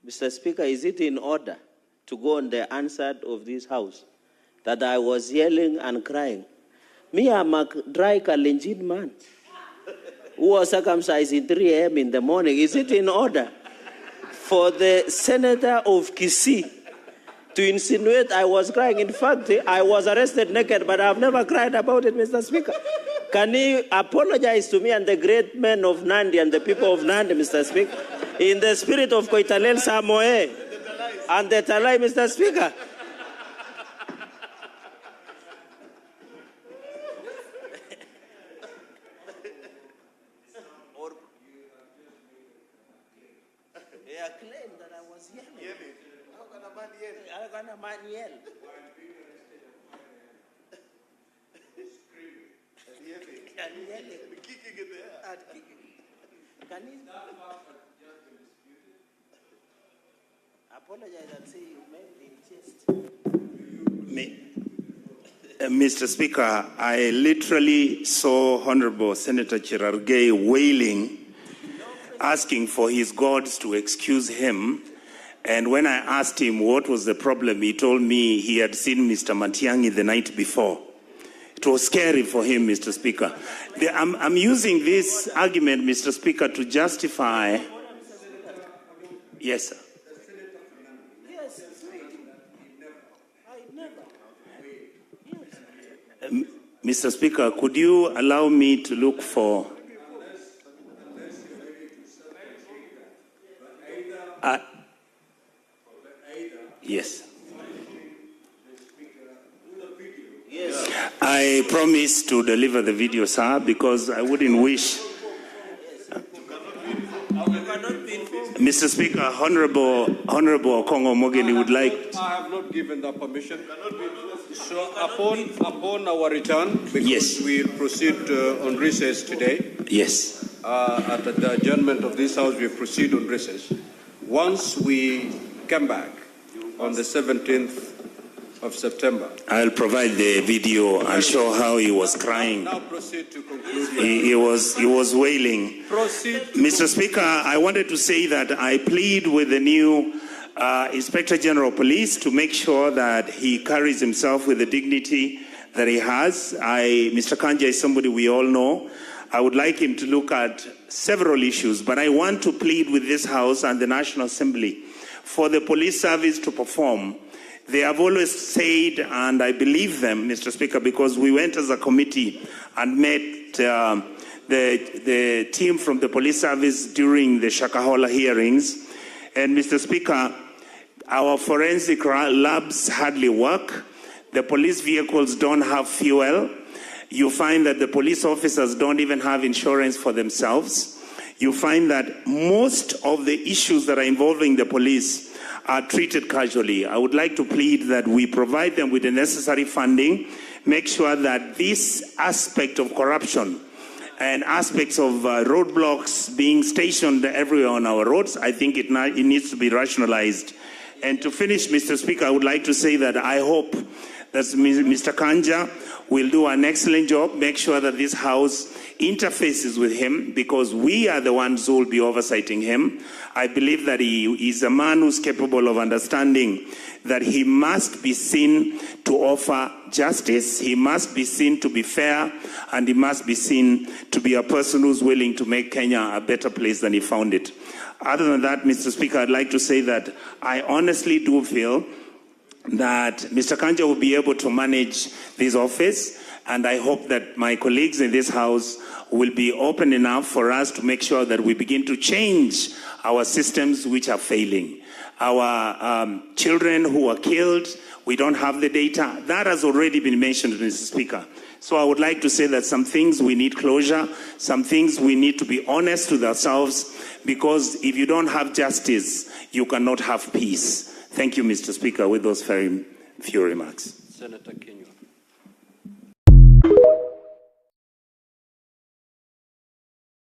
Mr. Speaker, is it in order to go on the answered of this House that I was yelling and crying? Me, I'm a dry Kalenjin man who was circumcised in 3 a.m. in the morning. Is it in order for the senator of Kisii to insinuate I was crying? In fact, I was arrested naked, but I've never cried about it, Mr. Speaker. Can you apologize to me and the great men of Nandi and the people of Nandi, Mr. Speaker, in the spirit of Koitalel Samoe and the Talai, Mr. Speaker? They claimed that I was yelling. How can a man yell? How can a man yell? Kicking in the air. Can you apologize and say you made it in jest? Mr. Speaker, I literally saw Honorable Senator Cherargei wailing, asking for his gods to excuse him. And when I asked him what was the problem, he told me he had seen Mr. Matiang'i the night before. It was scary for him, Mr. Speaker. I'm using this argument, Mr. Speaker, to justify... Yes, sir. Yes, I never. Mr. Speaker, could you allow me to look for... Yes. Yes. I promise to deliver the video, sir, because I wouldn't wish... Mr. Speaker, Honorable Okongo Mogeni would like... I have not given the permission. So upon our return, because yes, we proceed on recess today. Yes. At the adjournment of this House, we proceed on recess. Once we come back on the 17th of September, I'll provide the video and show how he was crying. Now proceed to conclude. He was wailing. Proceed. Mr. Speaker, I wanted to say that I plead with the new Inspector General of Police to make sure that he carries himself with the dignity that he has. Mr. Kanja is somebody we all know. I would like him to look at several issues, but I want to plead with this House and the National Assembly for the police service to perform. They have always said, and I believe them, Mr. Speaker, because we went as a committee and met the team from the police service during the Shakahola hearings. And Mr. Speaker, our forensic labs hardly work. The police vehicles don't have fuel. You find that the police officers don't even have insurance for themselves. You find that most of the issues that are involving the police are treated casually. I would like to plead that we provide them with the necessary funding, make sure that this aspect of corruption and aspects of roadblocks being stationed everywhere on our roads, I think it needs to be rationalized. And to finish, Mr. Speaker, I would like to say that I hope that Mr. Kanja will do an excellent job, make sure that this House interfaces with him, because we are the ones who will be oversighting him. I believe that he is a man who's capable of understanding that he must be seen to offer justice, he must be seen to be fair, and he must be seen to be a person who's willing to make Kenya a better place than he found it. Other than that, Mr. Speaker, I'd like to say that I honestly do feel that Mr. Kanja will be able to manage this office, and I hope that my colleagues in this House will be open enough for us to make sure that we begin to change our systems which are failing. Our children who are killed, we don't have the data. That has already been mentioned, Mr. Speaker. So I would like to say that some things we need closure, some things we need to be honest with ourselves, because if you don't have justice, you cannot have peace. Thank you, Mr. Speaker, with those very few remarks. Senator Kenya.